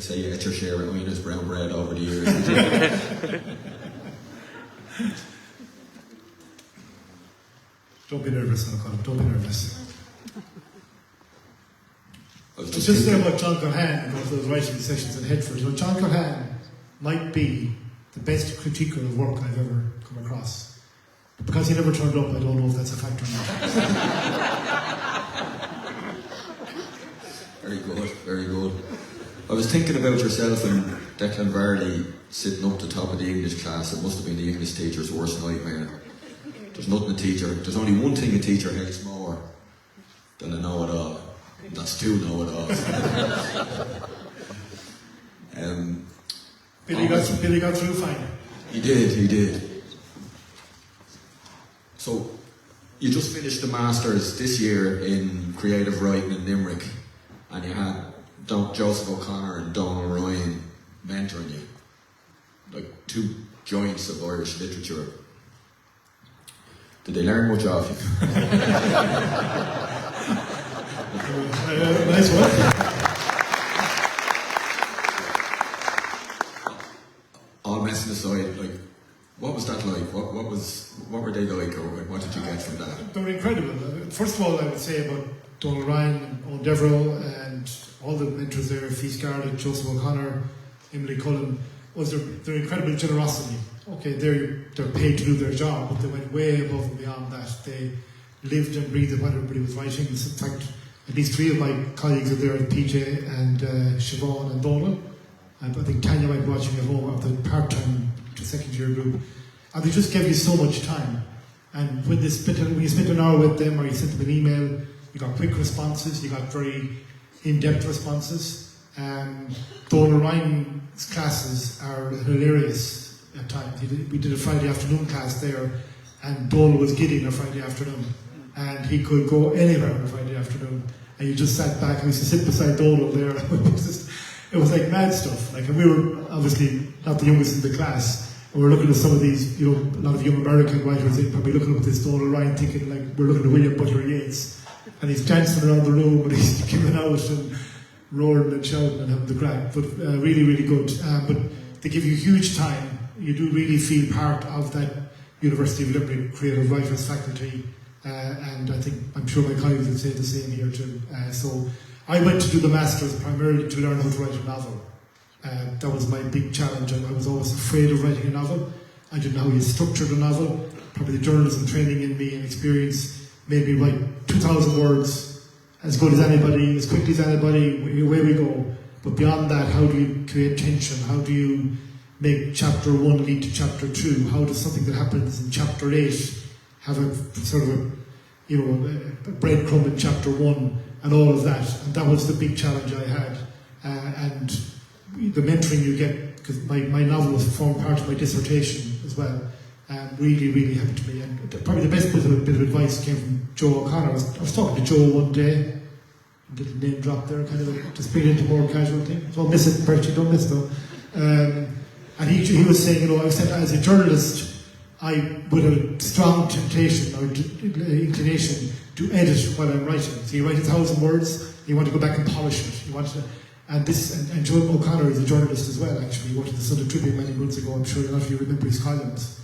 say you ate your share of Ina's brown bread over the years. Don't be nervous, Colm. Don't be nervous. I was just saying about John Cohan about those writing sessions in Headford. You know, John Cohan might be the best critiquer of work I've ever come across. Because he never turned up, I don't know if that's a fact or not. Very good, very good. I was thinking about yourself and Declan Varley sitting up the top of the English class. It must have been the English teacher's worst nightmare. There's there's only one thing a teacher hates more than a know-it-all. That's two know-it-alls. Billy got through fine. He did. So, you just finished the Masters this year in creative writing in Limerick, and you had Joseph O'Connor and Donal Ryan mentoring you, like two giants of Irish literature. Did they learn much off you? Nice one. All messing aside, like, what was that like? What were they like, or what did you get from that? They were incredible. First of all, I would say about Donal Ryan and Owen Devereux and all the mentors there, Fee Scarlett, Joseph O'Connor, Emily Cullen, was their incredible generosity. Okay, they're paid to do their job, but they went way above and beyond that. They lived and breathed what everybody was writing. In fact, at least three of my colleagues are there, PJ and Siobhan and Donal. And I think Tanya might be watching at home of the part-time to second year group. And they just gave you so much time. And when you spent an hour with them or you sent them an email, you got quick responses, you got very in-depth responses. Donal Ryan's classes are hilarious at times. We did a Friday afternoon class there, and Donal was giddy on a Friday afternoon. And he could go anywhere on a Friday afternoon. And you just sat back and used to sit beside Donal there. It was like mad stuff. Like, and we were obviously not the youngest in the class. And we were looking at some of these, a lot of young American writers, they'd probably looking at this Donal Ryan thinking like, we're looking at William Butler Yeats. And he's dancing around the room and he's giving out and roaring and shouting and having the crack. But really, really good. But they give you huge time. You do really feel part of that University of Limerick Creative Writers faculty. And I'm sure my colleagues would say the same here too. So I went to do the Masters primarily to learn how to write a novel. That was my big challenge, and I was always afraid of writing a novel. I didn't know how you structured a novel. Probably the journalism training in me and experience made me write 2,000 words as good as anybody, as quickly as anybody, away we go. But beyond that, how do you create tension? How do you make chapter 1 lead to chapter 2? How does something that happens in chapter 8 have a sort of a breadcrumb in chapter 1 and all of that? And that was the big challenge I had. And the mentoring you get, because my novel was formed part of my dissertation as well, really, really helped me. And probably the best bit of advice came from Joe O'Connor. I was talking to Joe one day, a little name drop there, kind of just bring it into more casual thing. Don't miss it, Bertie, don't miss though. And he was saying, I said, as a journalist, I would have a strong temptation or inclination to edit while I'm writing. So you write 1,000 words, you want to go back and polish it. And Joe O'Connor is a journalist as well, actually. He wrote to the Sunday Tribune many months ago. I'm sure a lot of you remember his columns.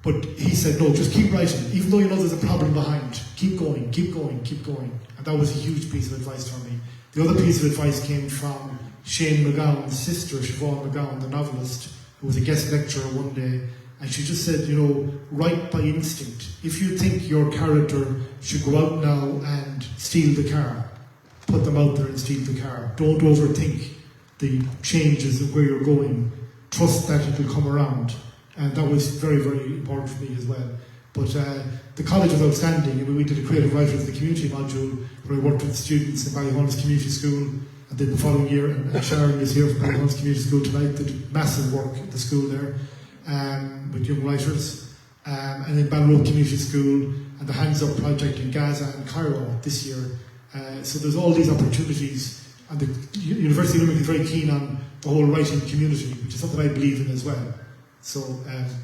But he said, no, just keep writing. Even though you know there's a problem behind, keep going, keep going, keep going. And that was a huge piece of advice for me. The other piece of advice came from Shane McGowan's sister, Siobhan McGowan, the novelist, who was a guest lecturer one day. And she just said, write by instinct. If you think your character should go out now and steal the car, put them out there and steal the car. Don't overthink the changes of where you're going. Trust that it will come around. And that was very, very important for me as well. But the college was outstanding. We did a Creative Writers of the Community module where I worked with students in Ballinrobe Community School. And then the following year, and Sharon is here from Ballinrobe Community School tonight, did massive work at the school there with young writers. And then Ballinrobe Community School and the Hands Up project in Gaza and Cairo this year. So there's all these opportunities, and the University of Limerick is very keen on the whole writing community, which is something I believe in as well. So,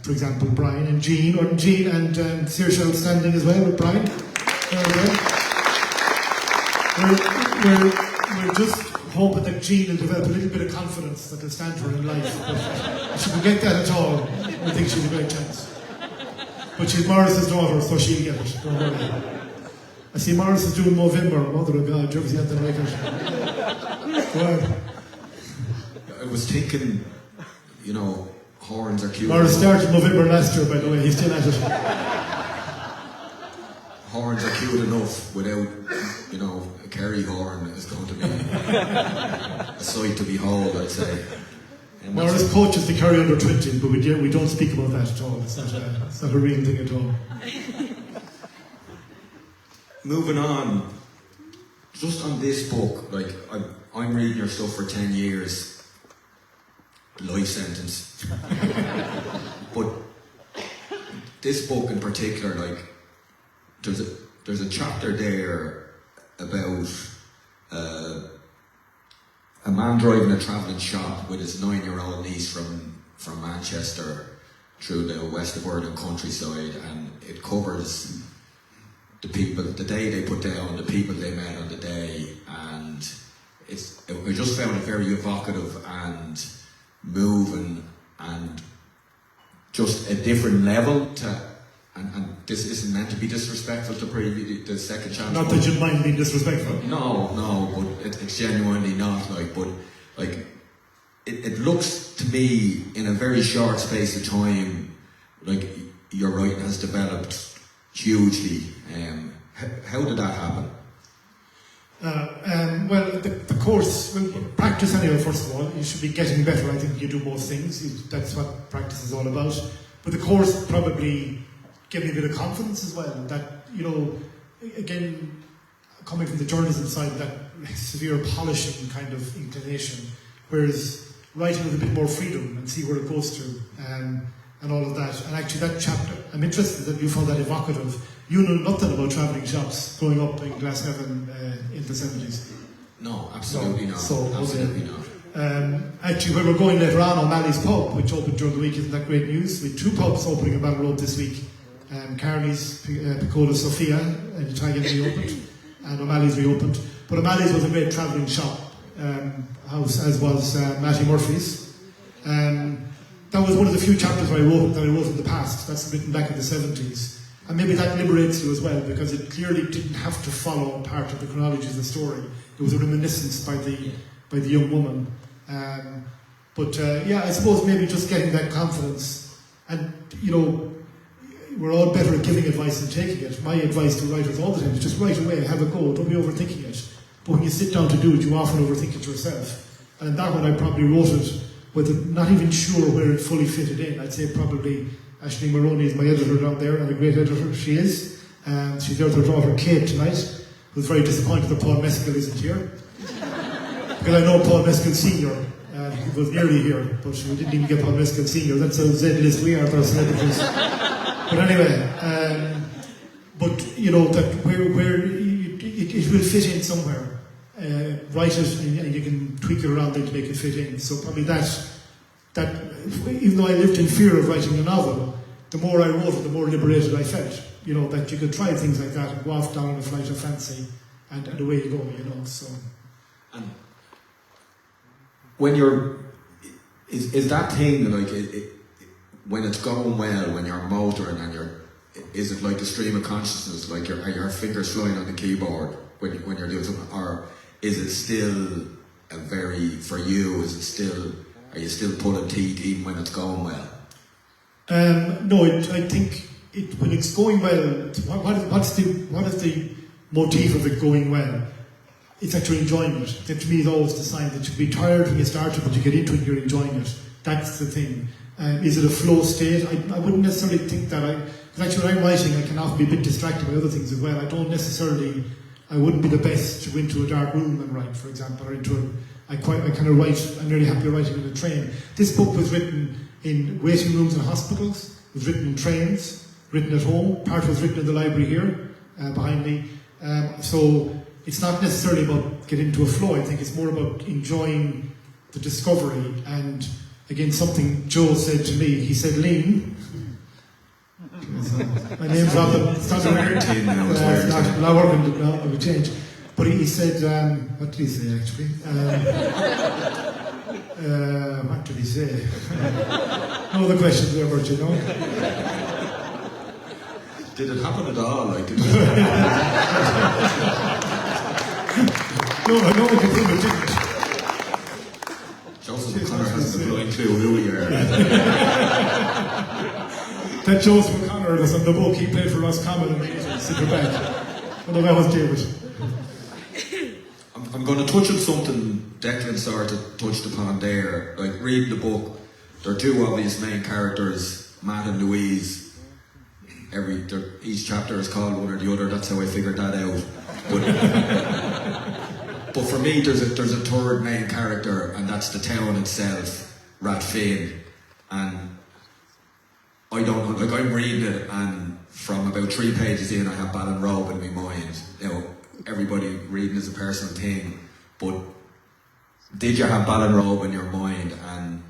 for example, Brian and Jean and Saoirse outstanding as well with Brian. hoping that Jean will develop a little bit of confidence that will stand for her in life. But if she can get that at all, I think she's a great chance. But she's Morris's daughter, so she'll get it. Don't worry. I see Morris is doing Movember. Mother of God, do you ever see anything like it? Go ahead. I was thinking, you know, horns are cute. Morris started Movember last year, by the way. He's still at it. Horns are cute enough without, you know, a Kerry horn is going to be a sight to behold, I'd say. Morris coaches the Kerry under 20, but we don't speak about that at all. It's not a real thing at all. Moving on, just on this book, like, I'm reading your stuff for 10 years, life sentence. But this book in particular, like, there's a chapter there about a man driving a travelling shop with his 9-year-old niece from Manchester through the west of Ireland countryside, and it covers the people, the day they put down, the people they met on the day, and I just found it very evocative and moving, and just a different level to. And this isn't meant to be disrespectful to the second chance. Not that you'd mind being disrespectful. No, but it's genuinely not. It looks to me in a very short space of time like your writing has developed hugely. How did that happen? Well, the course, practice anyway, first of all. You should be getting better. I think you do most things. That's what practice is all about. But the course probably gave me a bit of confidence as well. That, you know, again, coming from the journalism side, that severe polishing kind of inclination, whereas writing with a bit more freedom and see where it goes to, and all of that. And actually that chapter, I'm interested that you found that evocative. You know nothing about travelling shops growing up in Glasnevin in the 70s. No, absolutely not. Absolutely not. Actually, where we're going later on O'Malley's Pub, which opened during the week, isn't that great news? We have 2 pubs opening in Ballinrobe this week. Carney's Piccola Sofia, an Italian, reopened, and O'Malley's reopened. But O'Malley's was a great travelling shop house, as was Matty Murphy's. That was one of the few chapters I wrote in the past. That's written back in the 70s. And maybe that liberates you as well, because it clearly didn't have to follow part of the chronology of the story. It was a reminiscence by the young woman. Yeah, I suppose maybe just getting that confidence. And, you know, we're all better at giving advice than taking it. My advice to writers all the time is just write away, have a go, don't be overthinking it. But when you sit down to do it, you often overthink it yourself. And in that one, I probably wrote it with not even sure where it fully fitted in. I'd say probably Aisling Maroney is my editor down there, and a great editor she is. She's there with her daughter Kate tonight, who's very disappointed that Paul Mescal isn't here. Because I know Paul Mescal Sr. He was nearly here, but we didn't even get Paul Mescal Sr. That's how Z-list we are for our celebrities. But anyway, but you know that where it will fit in somewhere. Write it and you can tweak it around there to make it fit in. So probably that even though I lived in fear of writing a novel, the more I wrote it, the more liberated I felt. You know, that you could try things like that and go off down a flight of fancy and away you go, you know. So and when is that thing like when it's going well, when you're motoring and is it like a stream of consciousness, like are your fingers flying on the keyboard when you're doing something, or is it still are you still pulling teeth even when it's going well? No, I think when it's going well, what is the motif of it going well? It's actually enjoying it. That to me is always the sign that you can be tired when you start it, but you get into it and you're enjoying it. That's the thing. Is it a flow state? I wouldn't necessarily think that. Because actually when I'm writing, I can often be a bit distracted by other things as well. I wouldn't be the best to go into a dark room and write, for example, or I kind of write, I'm really happy writing in a train. This book was written in waiting rooms in hospitals, it was written in trains, written at home, part was written in the library here, behind me. So it's not necessarily about getting into a flow, I think it's more about enjoying the discovery. And again, something Joe said to me, he said, Lean, my name's Robin, it's not a weird, it's not working now, it would change. But he said, what did he say actually? What did he say? No other questions there, Bert, you know? Did it happen at all? Like, did it No, I know what you think it didn't. Joseph O'Connor hasn't a blind clue who we are. That Joseph O'Connor was on the book, he played for Roscommon in the 80s, Super Bank. Well, that was David. I'm going to touch on something Declan sort of touched upon there. Like, reading the book, there are two obvious main characters, Matt and Louise. Each chapter is called one or the other, that's how I figured that out. But for me, there's a third main character, and that's the town itself, Rathfin. And I don't know, like, I'm reading it, and from about 3 pages in, I have Ballinrobe in my mind. You know, everybody reading is a personal thing, but did you have Ballinrobe in your mind, and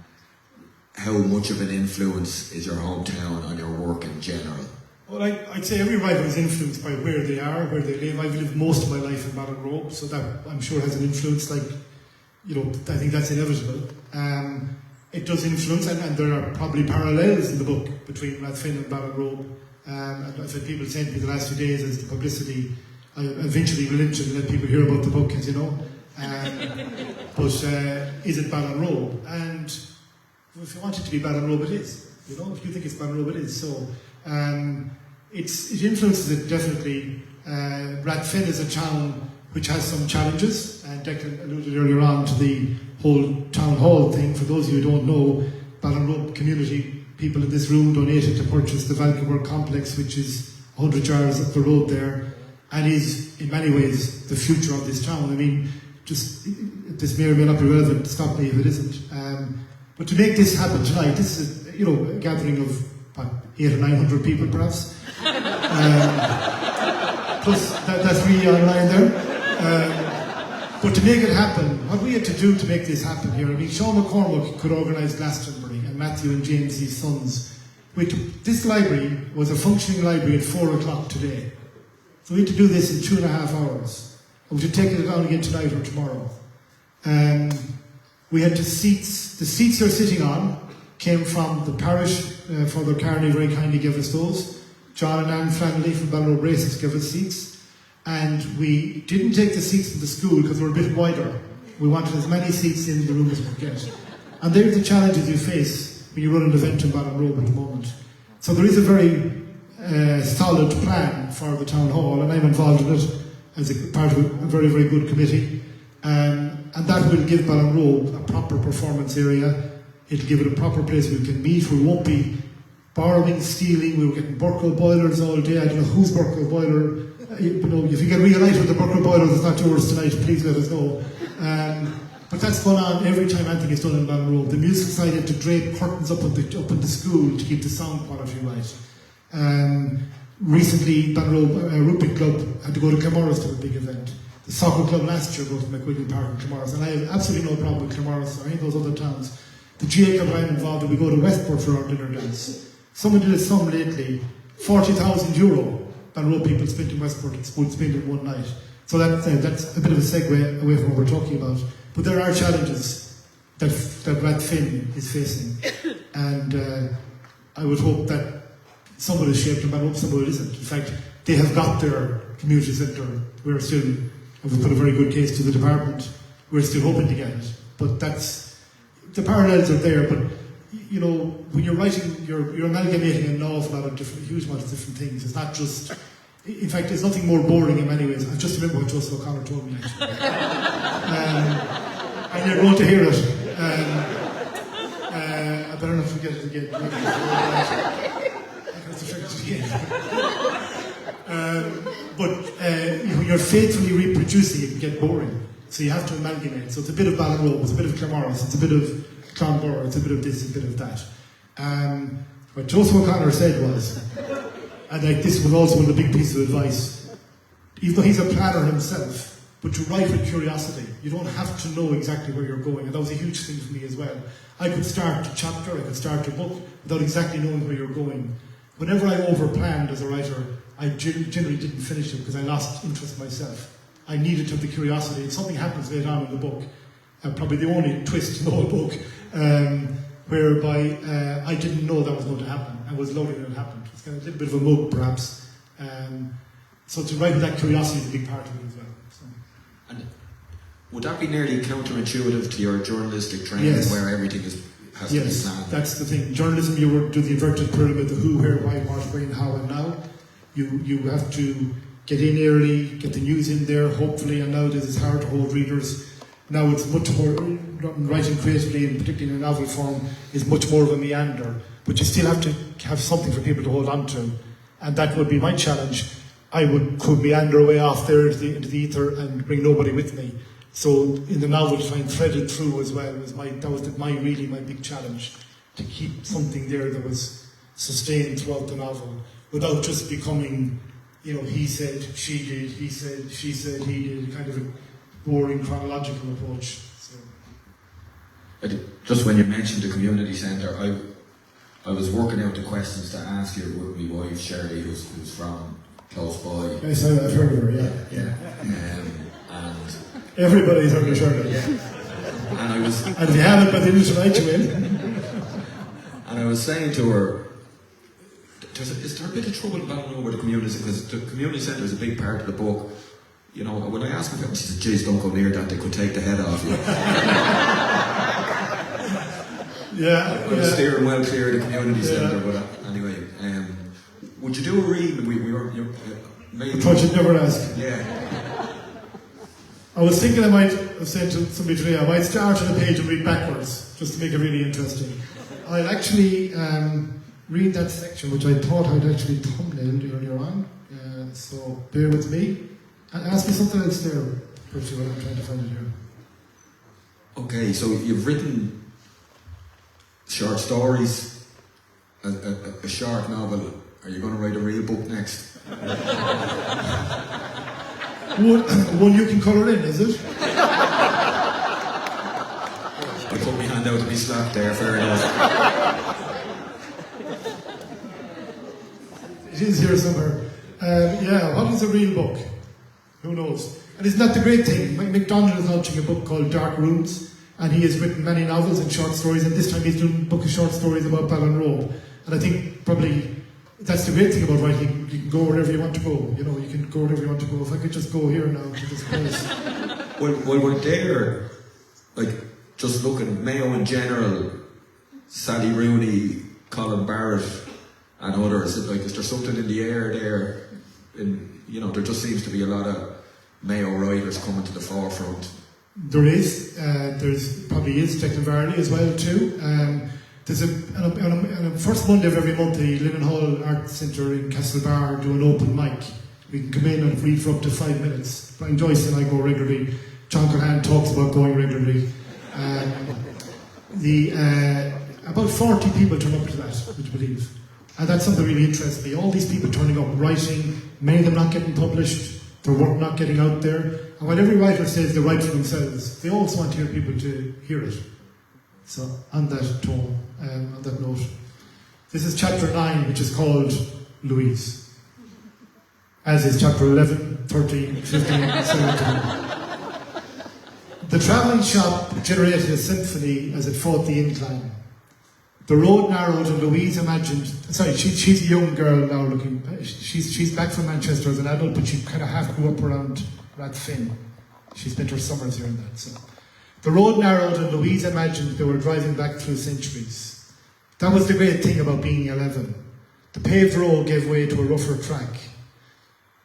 how much of an influence is your hometown on your work in general? Well, I'd say every writer is influenced by where they are, where they live. I've lived most of my life in Ballinrobe, so that I'm sure has an influence. Like, you know, I think that's inevitable. It does influence, and there are probably parallels in the book between Rathfin and Ballinrobe. And I've had people saying to me the last few days as the publicity, I eventually relented and let people hear about the book, as you know. But is it Ballinrobe? And if you want it to be Ballinrobe, it is. You know, if you think it's Ballinrobe, it is. So it influences it definitely. Rathfin is a town which has some challenges, and Declan alluded earlier on to the whole town hall thing. For those of you who don't know, Ballinrobe community people in this room donated to purchase the Ballinrobe complex, which is 100 yards up the road there, and is in many ways the future of this town. I mean, just this may or may not be relevant, stop me if it isn't. But to make this happen tonight, this is a gathering of what, 800 or 900 people perhaps. Plus that's me online there. But to make it happen, what we had to do to make this happen here, I mean, Sean McCormack could organise Glastonbury, and Matthew and James, his sons. This library was a functioning library at 4 o'clock today. So we had to do this in 2.5 hours. And we should take it down again tonight or tomorrow. We had the seats they're sitting on came from the parish. Father Carney very kindly gave us those. John and Anne Flannery from Ballinrobe Races gave us seats. And we didn't take the seats in the school because they were a bit wider. We wanted as many seats in the room as we could get. And they're the challenges you face when you run an event in Ballinrobe at the moment. So there is a very solid plan for the town hall, and I'm involved in it as a part of a very, very good committee. And that will give Ballinrobe a proper performance area. It'll give it a proper place we can meet. We won't be borrowing, stealing. We were getting Burtchaell boilers all day. I don't know whose Burtchaell boiler. If you get reunited with the Burtchaell boilers, it's not yours tonight, please let us know. But that's going on every time anything is done in Ballinrobe. The music society had to drape curtains up in the school to keep the sound quality right. Recently, Ballinrobe Rugby Club had to go to Clamorris to a big event. The soccer club last year go to McWilliam Park in Clamorris, and I have absolutely no problem with Clamorris or any of those other towns. The GA Club I'm involved in, we go to Westport for our dinner dance. Someone did a sum lately, €40,000 Ballinrobe people spent in Westport would spend in one night. So that's a bit of a segue away from what we're talking about. But there are challenges that Rathfin is facing, and I would hope that some of it is shaped in Ballinrobe, some of it isn't. In fact, they have got their community centre. We're still, and we put a very good case to the department, we're still hoping to get it. But the parallels are there, but when you're writing, you're amalgamating an awful lot of huge amount of different things. It's not just, in fact, there's nothing more boring in many ways. I just remember what Joseph O'Connor told me actually. And you're going to hear it. I better not forget it again. But when you're faithfully reproducing, it can get boring. So you have to amalgamate. So it's a bit of Ballinrobe, it's a bit of Clamorris, it's a bit of Clonborough, it's a bit of this, a bit of that. What Joseph O'Connor said was, and this was also one of the big pieces of advice, even though he's a planner himself, but you write with curiosity. You don't have to know exactly where you're going, and that was a huge thing for me as well. I could start a chapter, I could start a book, without exactly knowing where you're going. Whenever I over-planned as a writer, I generally didn't finish it because I lost interest myself. I needed to have the curiosity. And something happens later on in the book, probably the only twist in the whole book, whereby I didn't know that was going to happen. I was lovely that it happened. It's kind of a little bit of a mug, perhaps. So to write with that curiosity is a big part of it as well. So. And would that be nearly counterintuitive to your journalistic training, yes. where everything has to be planned? That's the thing. Journalism, you do the inverted pyramid, the who, where, why, what, when, how, and now. You have to get in early, get the news in there, hopefully, and nowadays it's hard to hold readers. Now it's much more, writing creatively, and particularly in a novel form, is much more of a meander. But you still have to have something for people to hold on to. And that would be my challenge. I could meander away off there into the ether and bring nobody with me. So in the novel, to try and thread it through as well was my big challenge, to keep something there that was sustained throughout the novel, without just becoming, he said, she did, he said, she said, he did, kind of a boring chronological approach. So. Just when you mentioned the community centre, I was working out the questions to ask you with my wife Shirley, who's from close by. Yes, I've heard of her, yeah. And everybody's heard of Shirley. Yeah. And if you haven't, but they didn't write you in. And I was saying to her, is there a bit of trouble Ballinrobe with the community, because the community centre is a big part of the book. When I asked her about it, she said, "Geez, don't go near that, they could take the head off you." Yeah. I was steering well clear of the community centre, but anyway, would you do a read? We were maybe. I thought you'd never ask. Yeah. I was thinking I might have said to somebody today, I might start on a page and read backwards, just to make it really interesting. I'll actually read that section, which I thought I'd actually thumbnailed earlier on. So bear with me. And ask me something else there, Burtchaell, what I'm trying to find it here. Okay, so you've written short stories, a short novel. Are you going to write a real book next? One you can colour in, is it? I put my hand out to be slapped there, fair enough. It is here somewhere. What is a real book? Who knows? And isn't that the great thing? MacDonald is launching a book called Dark Rooms, and he has written many novels and short stories, and this time he's doing a book of short stories about Ballinrobe. And I think probably that's the great thing about writing. You can go wherever you want to go. You can go wherever you want to go. If I could just go here now to this place. Well, we're there, just looking at Mayo in general, Sally Rooney, Colm Burtchaell, and others. Is there something in the air there? There just seems to be a lot of Mayo writers coming to the forefront. There is. There's probably is Declan Varley as well too. There's on the first Monday of every month, the Linen Hall Art Centre in Castlebar do an open mic. We can come in and read for up to 5 minutes. Brian Joyce and I go regularly. John Cohan talks about going regularly. About 40 people turn up to that, would you believe? And that's something really interests me. All these people turning up, writing, many of them not getting published, their work not getting out there. And while every writer says they write for themselves, they also want to hear people to hear it. So, on that tone, on that note, this is chapter 9, which is called Louise. As is chapter 11, 13, 15, 17. The travelling shop generated a symphony as it fought the incline. The road narrowed and Louise imagined... she's a young girl now looking... She's back from Manchester as an adult, but she kind of half grew up around Rathfin. She spent her summers here and that. So. The road narrowed and Louise imagined they were driving back through centuries. That was the great thing about being 11. The paved road gave way to a rougher track.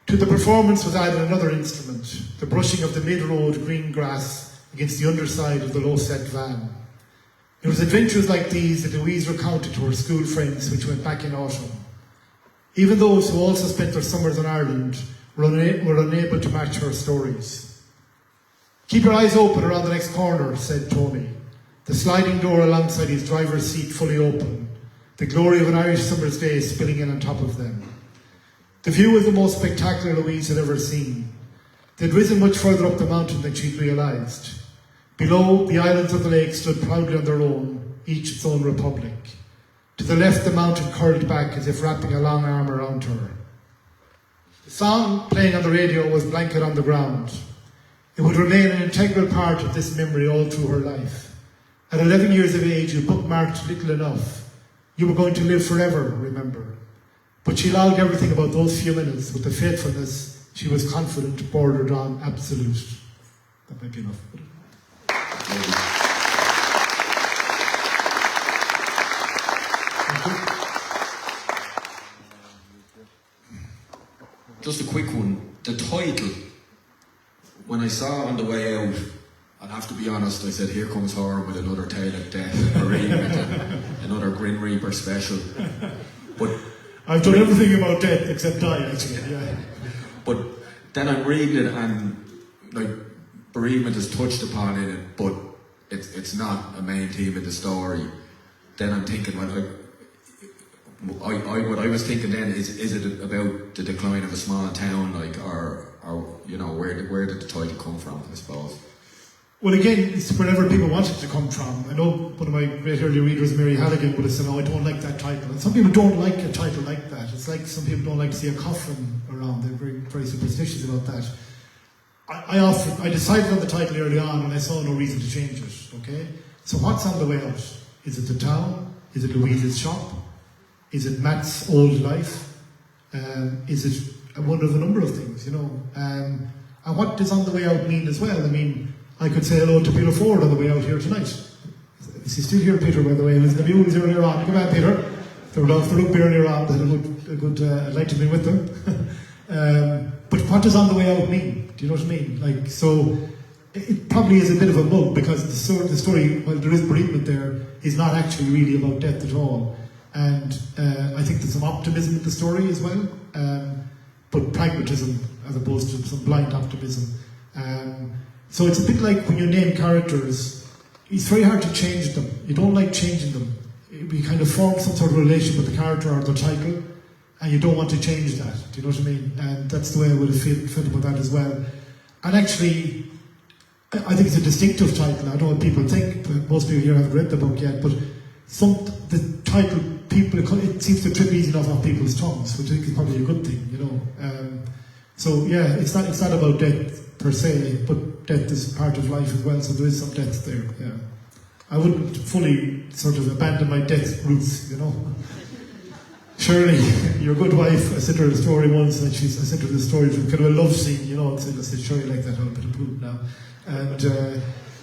To the performance was added another instrument, the brushing of the mid-road green grass against the underside of the low-set van. It was adventures like these that Louise recounted to her school friends when she went back in autumn. Even those who also spent their summers in Ireland were unable to match her stories. "Keep your eyes open around the next corner," said Tony, the sliding door alongside his driver's seat fully open, the glory of an Irish summer's day spilling in on top of them. The view was the most spectacular Louise had ever seen. They'd risen much further up the mountain than she'd realised. Below, the islands of the lake stood proudly on their own, each its own republic. To the left, the mountain curled back as if wrapping a long arm around her. The song playing on the radio was Blanket on the Ground, It would remain an integral part of this memory all through her life. At 11 years of age, you bookmarked little enough. You were going to live forever, remember. But she logged everything about those few minutes with the faithfulness she was confident bordered on absolute. That might be enough. Just a quick one. The title, when I saw it on the way out, I'll have to be honest, I said, here comes Horan with another tale of death and bereavement and another Grim Reaper special. But I've done everything about death except die, actually, yeah. But then I'm reading it and, like, bereavement is touched upon in it, but it's not a main theme of the story. Then I'm thinking, well, what I was thinking then is it about the decline of a small town, like, or you know, where did the title come from, I suppose? Well, again, it's wherever people want it to come from. I know one of my great early readers, Mary Halligan, would have said, "Oh, I don't like that title." And some people don't like a title like that. It's like some people don't like to see a coffin around. They're very, very superstitious about that. I decided on the title early on, and I saw no reason to change it. Okay, so what's on the way out? Is it the town? Is it Louise's shop? Is it Matt's old life? Is it one of a number of things, you know? And what does on the way out mean as well? I mean, I could say hello to Peter Ford on the way out here tonight. Is he still here, Peter, by the way? He was in the viewings earlier on. Come on, Peter. They were off the rugby earlier on. They had a good I'd like to be with them. But what does on the way out mean? Do you know what I mean? Like, so it probably is a bit of a mug, because the story, while there is bereavement there, is not actually really about death at all. And I think there's some optimism in the story as well, but pragmatism as opposed to some blind optimism. So it's a bit like when you name characters, it's very hard to change them. You don't like changing them. You kind of form some sort of relation with the character or the title, and you don't want to change that. Do you know what I mean? And that's the way I would have felt about that as well. And actually, I think it's a distinctive title. I don't know what people think, but most people here haven't read the book yet, but the title, it seems to trip easy enough off people's tongues, which I think is probably a good thing, you know. So yeah, it's not about death per se, but death is part of life as well, so there is some death there, yeah. I wouldn't fully sort of abandon my death roots, you know. Shirley, your good wife, I sent her a story once, and I sent her the story from kind of a love scene, you know, and I said, Shirley like that, I'll put a poop now. And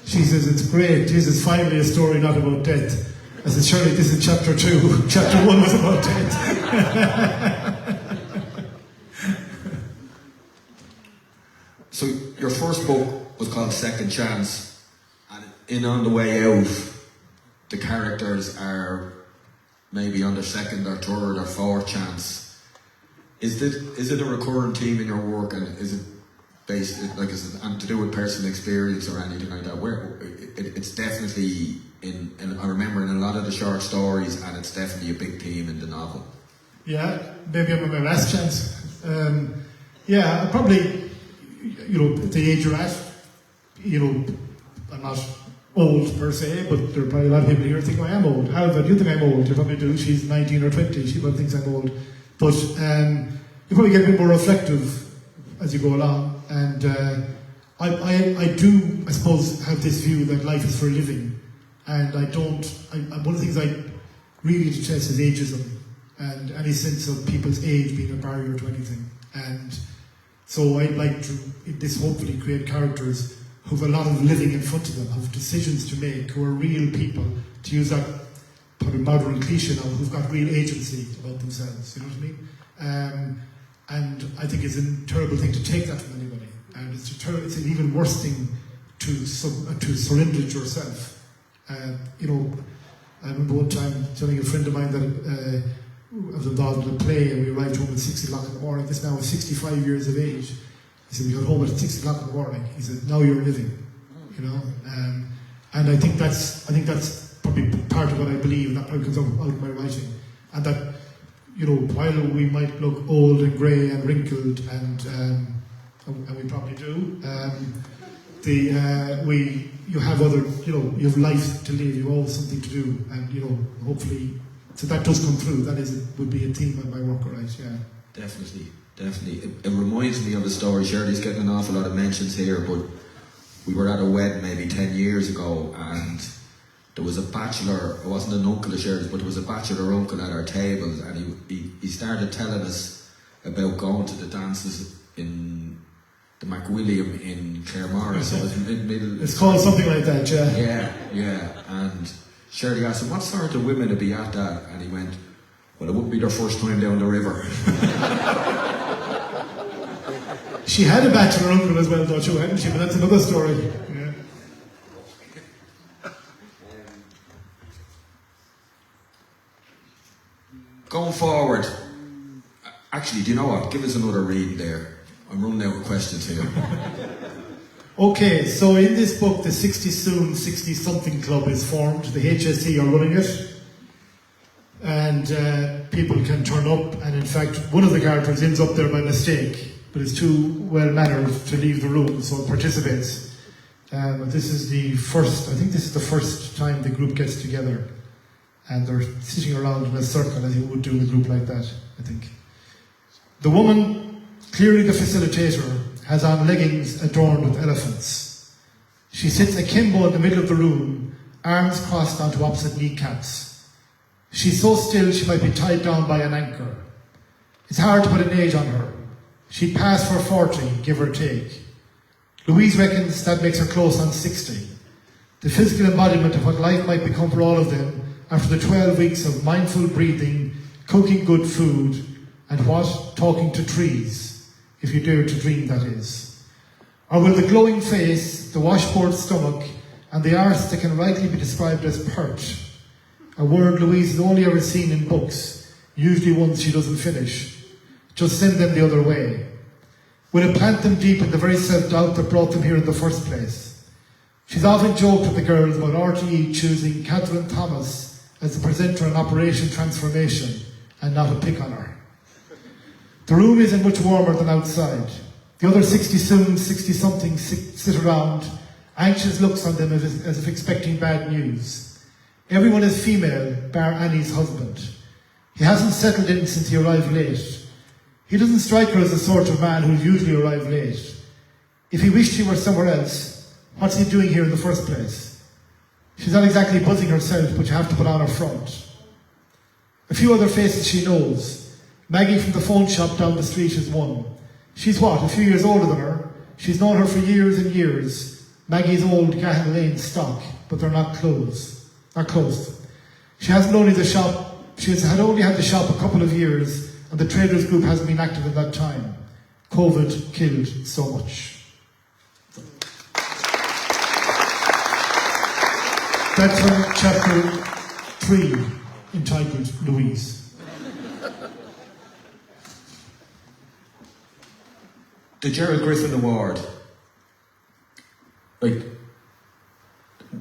she says, it's great, Jesus, finally a story not about death. I said, Shirley, this is chapter 2. Chapter 1 was about death. So your first book was called Second Chance, and in On the Way Out, the characters are maybe on their second or third or fourth chance. Is it a recurrent theme in your work, and is it based, like, is it to do with personal experience or anything like that? Where it's definitely I remember in a lot of the short stories, and it's definitely a big theme in the novel. Yeah, maybe I'm on my last chance. Yeah, probably, you know, at the age you're at, you know, I'm not old per se, but there are probably a lot of people here who think I am old. Alva, do you think I'm old? You probably do. She's 19 or 20. She probably thinks I'm old. But you probably get a bit more reflective as you go along. And I do, I suppose, have this view that life is for living. And one of the things I really detest is ageism and any sense of people's age being a barrier to anything. And so I'd like to, in this, hopefully create characters who have a lot of living in front of them, have decisions to make, who are real people, to use that probably modern cliche now, who've got real agency about themselves, you know what I mean? And I think it's a terrible thing to take that from anybody. And it's an even worse thing to surrender it yourself. You know, I remember one time telling a friend of mine that I was involved in a play, and we arrived home at 6 o'clock in the morning. This man was 65 years of age. He said, we got home at 6 o'clock in the morning. He said, now you're living, you know. And I think that's probably part of what I believe, and that probably comes out of my writing. And that, you know, while we might look old and grey and wrinkled, and we probably do, you have other, you know, you have life to live, you have always something to do, and, you know, hopefully, so that does come through. That would be a theme of my work, right? Yeah. Definitely. It reminds me of a story. Shirley's getting an awful lot of mentions here, but we were at a wedding maybe 10 years ago, and there was a bachelor, it wasn't an uncle of Sheridan's, but there was a bachelor uncle at our tables, and he started telling us about going to the dances in the McWilliam in Claremorris. It was middle. It's called something like that, yeah. Yeah. And Shirley asked him, what sort of women would be at that? And he went, well, it wouldn't be their first time down the river. She had a bachelor uncle as well, though, too, hadn't she? But that's another story. Yeah. Going forward, actually, do you know what? Give us another read there. I'm running out of questions here. Okay, so in this book, the 60 Soon, 60 Something Club is formed. The HSE are running it. And people can turn up, and in fact, one of the characters ends up there by mistake, but is too well-mannered to leave the room, so it participates. This is the first time the group gets together, and they're sitting around in a circle as you would do in a group like that, I think. The woman, clearly the facilitator, has on leggings adorned with elephants. She sits akimbo in the middle of the room, arms crossed onto opposite kneecaps. She's so still she might be tied down by an anchor. It's hard to put an age on her. She'd pass for 40, give or take. Louise reckons that makes her close on 60. The physical embodiment of what life might become for all of them after the 12 weeks of mindful breathing, cooking good food, and what? Talking to trees, if you dare to dream, that is. Or will the glowing face, the washboard stomach, and the arse that can rightly be described as pert, a word Louise has only ever seen in books, usually ones she doesn't finish, just send them the other way? Will it plant them deep in the very self-doubt that brought them here in the first place? She's often joked with the girls about RTE choosing Catherine Thomas as the presenter on Operation Transformation and not a pick on her. The room isn't much warmer than outside. The other 60 soon, 60-somethings sit around, anxious looks on them as if expecting bad news. Everyone is female, bar Annie's husband. He hasn't settled in since he arrived late. He doesn't strike her as the sort of man who'll usually arrive late. If he wished he were somewhere else, what's he doing here in the first place? She's not exactly buzzing herself, but you have to put on her front. A few other faces she knows. Maggie from the phone shop down the street is one. She's what, a few years older than her? She's known her for years and years. Maggie's old Gahan Lane stock, but they're not closed. She hasn't only the shop, she had only had the shop a couple of years, and the traders group hasn't been active in that time. COVID killed so much. That's from chapter 3, entitled Louise. The Gerald Griffin Award.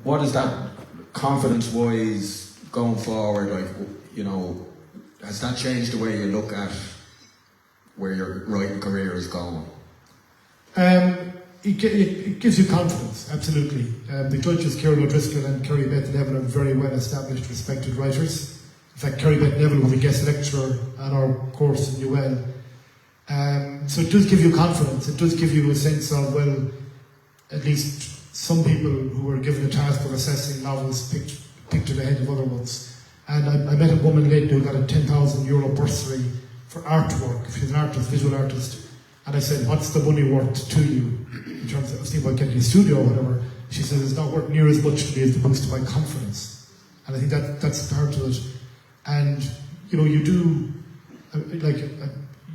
What is that confidence-wise going forward? Has that changed the way you look at where your writing career is going? It gives you confidence, absolutely. The judges, Kieran O'Driscoll and Kerry Beth Neville, are very well-established, respected writers. In fact, Kerry Beth Neville was a guest lecturer on our course in UL. So it does give you confidence. It does give you a sense of, well, at least some people who were given a task of assessing novels picked it ahead of other ones. And I met a woman lately who got a €10,000 bursary for artwork. She's an artist, visual artist. And I said, what's the money worth to you? In terms of, I was thinking about getting a studio or whatever. She says, it's not worth near as much to me as the books to my confidence. And I think that's the part of it. And,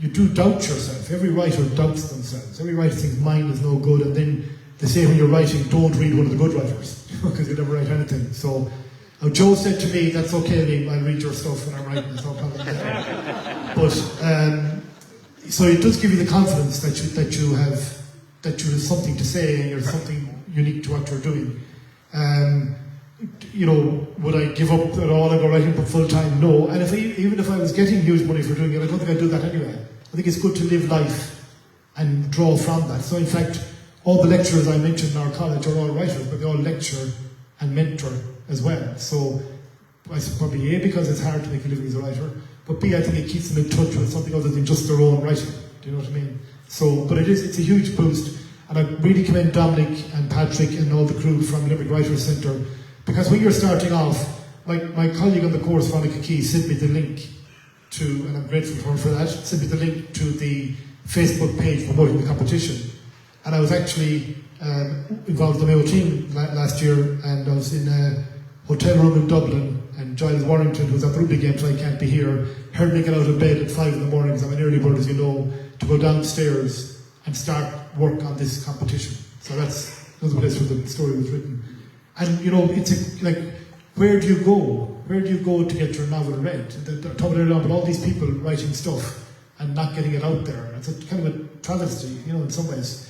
you do doubt yourself. Every writer doubts themselves. Every writer thinks mine is no good, and then they say when you're writing, don't read one of the good writers, because you never write anything. So Joe said to me, that's okay, Liam, I'll read your stuff when I'm writing, there's no problem there. But, so it does give you the confidence that you have something to say, and you're something unique to what you're doing. Would I give up at all and go writing for full time? No. And even if I was getting huge money for doing it, I don't think I'd do that anyway. I think it's good to live life and draw from that. So in fact, all the lecturers I mentioned in our college are all writers, but they all lecture and mentor as well. So I suppose probably A, because it's hard to make a living as a writer, but B, I think it keeps them in touch with something other than just their own writing. Do you know what I mean? So, but it's a huge boost. And I really commend Dominic and Patrick and all the crew from Limerick Writers Centre, because when you're starting off, my colleague on the course, Monica Key, sent me the link to, and I'm grateful to her for that, sent me the link to the Facebook page promoting the competition. And I was actually involved in the Mayo team last year, and I was in a hotel room in Dublin, and Giles Warrington, who's at the rugby game, so I can't be here, heard me get out of bed at 5 in the morning, because I'm an early bird, as you know, to go downstairs and start work on this competition. So that's another place where the story was written. And you know, it's like, where do you go? Where do you go to get your novel read? They're talking earlier on about all these people writing stuff and not getting it out there. It's a kind of a travesty, you know, in some ways.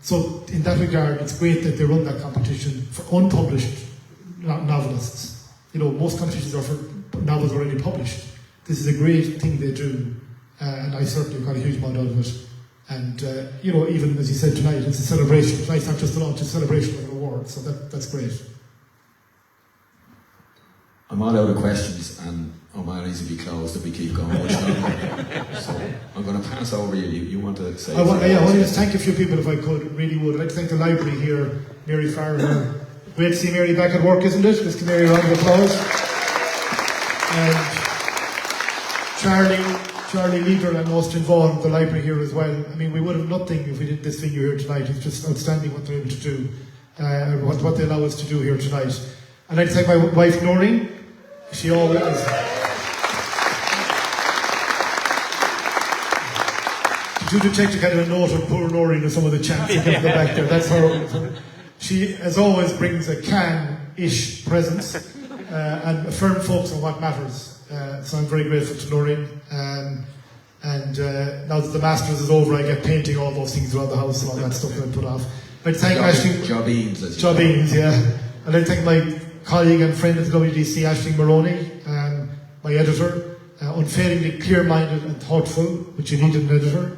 So in that regard, it's great that they run that competition for unpublished novelists. You know, most competitions are for novels already published. This is a great thing they do, and I certainly got a huge amount out of it. And you know, even as you said tonight, it's a celebration. Tonight's not just a launch; it's a celebration of an award. So that's great. I'm all out of questions, and O'Malley needs to be closed if we keep going much longer. So I'm going to pass over you. You want to say? I want to just thank a few people, if I could. Really would. I'd like to thank the library here, Mary Farrer. Great to see Mary back at work, isn't it? Let's give Mary a round of applause. And Charlie Leader and Austin Vaughan, the library here as well. I mean, we would have nothing if we did this thing here tonight. It's just outstanding what they're able to do, what they allow us to do here tonight. I'd like to thank my wife Noreen. She always... Did you detect a kind of a note of poor Noreen or some of the chants in the back there? That's her. She, as always, brings a can-ish presence and a firm focus on what matters. So I'm very grateful to Noreen. And now that the Masters is over, I get painting all those things around the house and all that stuff that I put off. I'd thank Aisling... Jobbeens, yeah. I'd like to thank my colleague and friend at the WDC, Aisling Maroney, my editor, unfailingly clear-minded and thoughtful, which you need in an editor,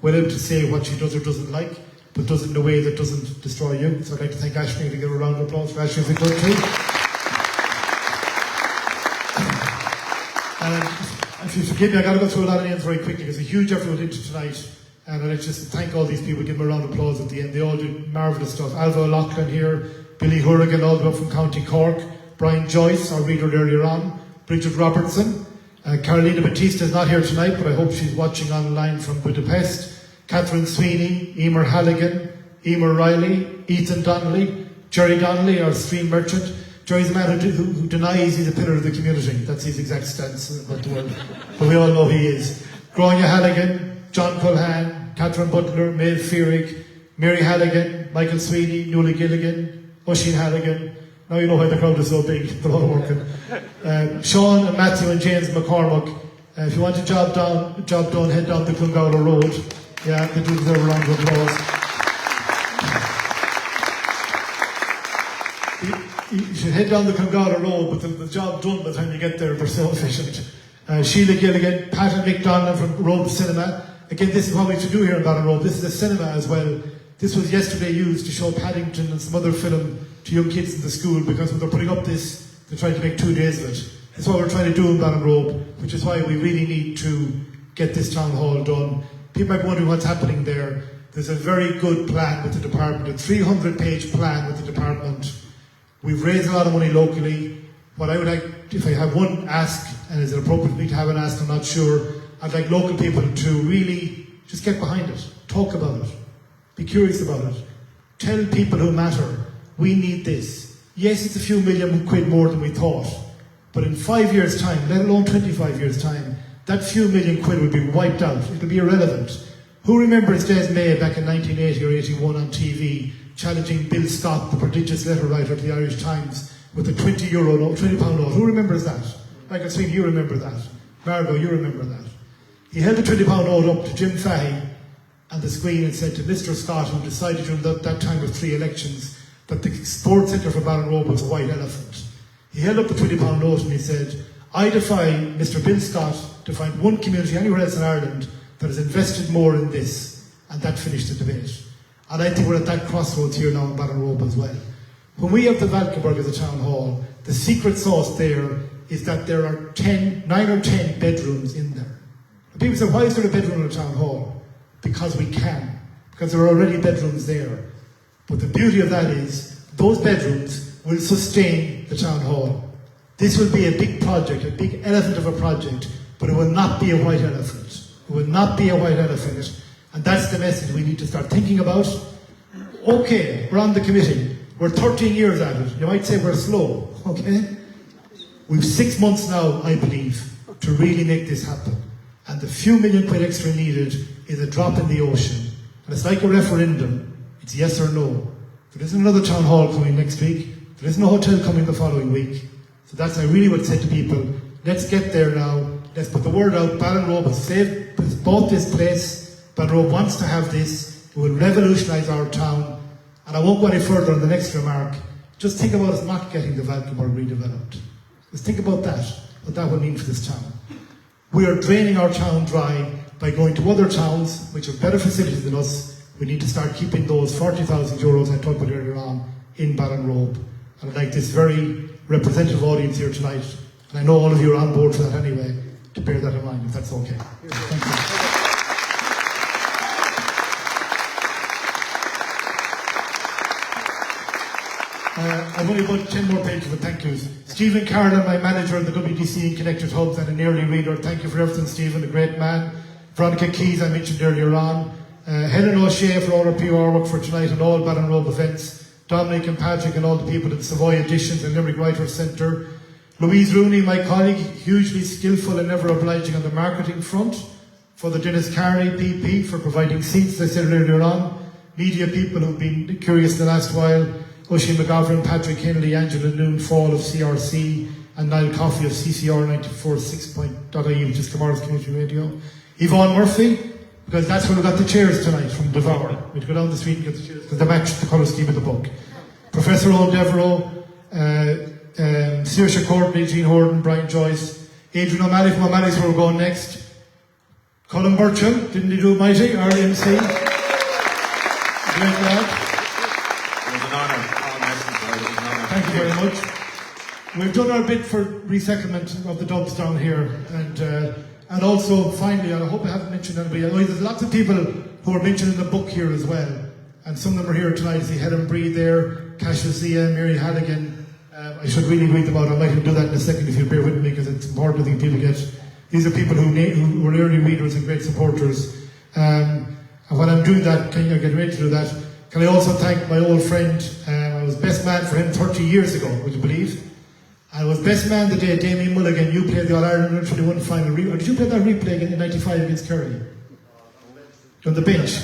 well able to say what she does or doesn't like, but does it in a way that doesn't destroy you. So I'd like to thank Aisling, to give a round of applause for Aisling if we could too. And if you forgive me, I've got to go through a lot of names very quickly. There's a huge effort went into tonight, and I'd like to just thank all these people, give them a round of applause at the end. They all did marvellous stuff. Alva O'Loughlin here, Billy Hourigan, all the way up from County Cork, Brian Joyce, our reader earlier on, Bridget Robertson, Carolina Batista is not here tonight, but I hope she's watching online from Budapest, Catherine Sweeney, Emer Halligan, Emer Riley, Ethan Donnelly, Jerry Donnelly, our stream merchant. Jerry's a man who denies he's a pillar of the community. That's his exact stance about the world. But we all know he is. Grania Halligan, John Culhan, Catherine Butler, Maeve Fearig, Mary Halligan, Michael Sweeney, Nuala Gilligan, Oisin Halligan. Now you know why the crowd is so big. They're all working. Sean and Matthew and James McCormack. If you want a job done, head down the Clongowler Road. Yeah, they do deserve a round of applause. You should head down the Clongowler Road, but the job done by the time you get there, they're so efficient. Sheila Gilligan, Pat and Mick Donlan from Robe Cinema. Again, this is what we should do here in Ballinrobe. This is a cinema as well. This was yesterday used to show Paddington and some other film to young kids in the school, because when they're putting up this, they're trying to make 2 days of it. That's what we're trying to do in Ballinrobe, which is why we really need to get this town hall done. People might be wondering what's happening there. There's a very good plan with the department, a 300-page plan with the department. We've raised a lot of money locally. What I would like, if I have one ask, and is it appropriate for me to have an ask, I'm not sure, I'd like local people to really just get behind it, talk about it, be curious about it, tell people who matter, we need this. Yes, it's a few million quid more than we thought, but in 5 years' time, let alone 25 years' time, that few million quid will be wiped out. It'll be irrelevant. Who remembers Des May back in 1980 or 81 on TV, challenging Bill Scott, the prodigious letter writer of the Irish Times, with a £20 note? Who remembers that? Michael Sweeney, you remember that. Margot, you remember that. He held the £20 note up to Jim Fahey and the screen and said to Mr. Scott, who decided during that time of 3 elections that the sports centre for Ballinrobe was a white elephant. He held up the £20 note and he said, I defy Mr. Bill Scott to find one community anywhere else in Ireland that has invested more in this. And that finished the debate. And I think we're at that crossroads here now in Ballinrobe as well. When we have the Valkenburg as a town hall, the secret sauce there is that there are 9 or 10 bedrooms in there. And people say, why is there a bedroom in a town hall? Because we can. because there are already bedrooms there. But the beauty of that is those bedrooms will sustain the town hall. This will be a big project, a big elephant of a project, but it will not be a white elephant. It will not be a white elephant. And that's the message we need to start thinking about. Okay, we're on the committee. We're 13 years at it. You might say we're slow, okay? We've 6 months now, I believe, to really make this happen. And the few million quid extra needed is a drop in the ocean. And it's like a referendum. It's yes or no. There isn't another town hall coming next week. There isn't a hotel coming the following week. So that's I really would say to people, let's get there now. Let's put the word out. Ballinrobe has bought this place. Ballinrobe wants to have this. It will revolutionise our town. And I won't go any further on the next remark. Just think about us not getting the Valkenburg redeveloped. Just think about that, what that would mean for this town. We are draining our town dry by going to other towns which have better facilities than us. We need to start keeping those 40,000 euros I talked about earlier on in Ballinrobe. And I'd like this very representative audience here tonight, and I know all of you are on board for that anyway, to bear that in mind, if that's okay. Thank you. I've only about 10 more pages of thank yous. Stephen Carlin, my manager in the WDC and Connected Hubs, and an early reader. Thank you for everything, Stephen, a great man. Veronica Keys, I mentioned earlier on. Helen O'Shea for all her PR work for tonight and all Ballinrobe events. Dominic and Patrick and all the people at the Savoy Editions and Limerick Writers Centre. Louise Rooney, my colleague, hugely skillful and ever obliging on the marketing front. For the Dennis Carney PP for providing seats, as I said earlier on. Media people who've been curious the last while. Oisin McGovern, Patrick Kennedy, Angela Noon, Fall of CRC, and Niall Coffey of CCR 94.6.ie, which is tomorrow's community radio. Yvonne Murphy, because that's where we got the chairs tonight from Devour. We'd go down the street and get the chairs because they matched the colour scheme of the book. Professor Owen Devereux, Saoirse Courtney, Jean Horan, Brian Joyce, Adrian O'Malley from O'Malley's where we're going next. Colm Burtchaell, didn't he do it mighty? RMC. Great lad. Thank you very much. We've done our bit for resettlement of the Dubs down here, and also finally, and I hope I haven't mentioned anybody. There's lots of people who are mentioned in the book here as well, and some of them are here tonight. See Helen Bree there, Cassius Zia, Mary Halligan. I should really read them out. I might do that in a second if you bear with me, because it's important. I think people get. These are people who were early readers and great supporters. And when I'm doing that, I get ready to do that. Can I also thank my old friend? I was best man for him 30 years ago, would you believe? I was best man the day Damien Mulligan, you played the All-Ireland Under 21 final. Or did you play that replay again in 95 against Kerry? On the bench.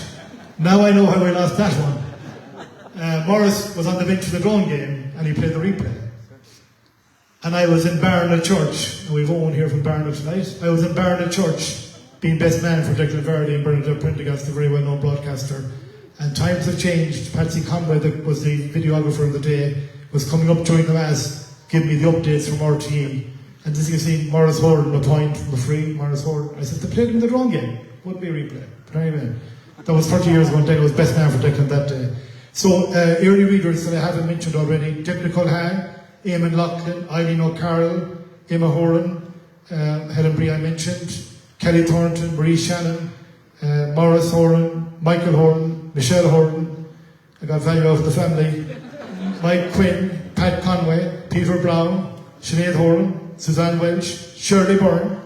Now I know how I lost that one. Morris was on the bench for the Drone game, and he played the replay. And I was in Barnet Church, and we've Owen here from Barnet tonight. I was in Barnet Church, being best man for Declan Verdi and Bernadette Prendergast, the very well-known broadcaster. And times have changed. Patsy Conway, that was the videographer of the day, was coming up during the Mass, giving me the updates from RTE. And as you see, Morris Horan, a point from a free, Morris Horan. I said, they played him in the wrong game. Wouldn't be a replay. But anyway, that was 30 years ago, and I was best man for Declan that day. So, early readers that I haven't mentioned already, Declan Culhane, Eamon Loughlin, Eileen O'Carroll, Emma Horan, Helen Bree I mentioned, Kelly Thornton, Marie Shannon, Morris Horan, Michael Horan, Michelle Horan, I got value out of the family, Mike Quinn, Pat Conway, Peter Brown, Sinead Horan, Suzanne Welch, Shirley Byrne,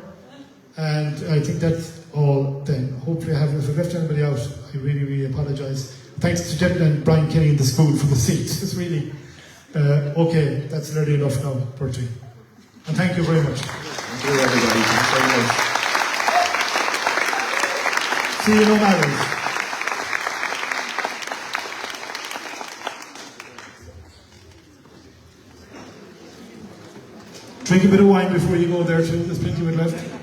and I think that's all then. Hopefully I haven't, if I've left anybody out, I really, really apologise. Thanks to Declan and Brian Kenny in the school for the seats. It's really, okay, that's nearly enough now, Bertie. And thank you very much. Thank you everybody, thanks very much. See you in O'Malley's. Drink a bit of wine before you go there too, there's plenty of it left.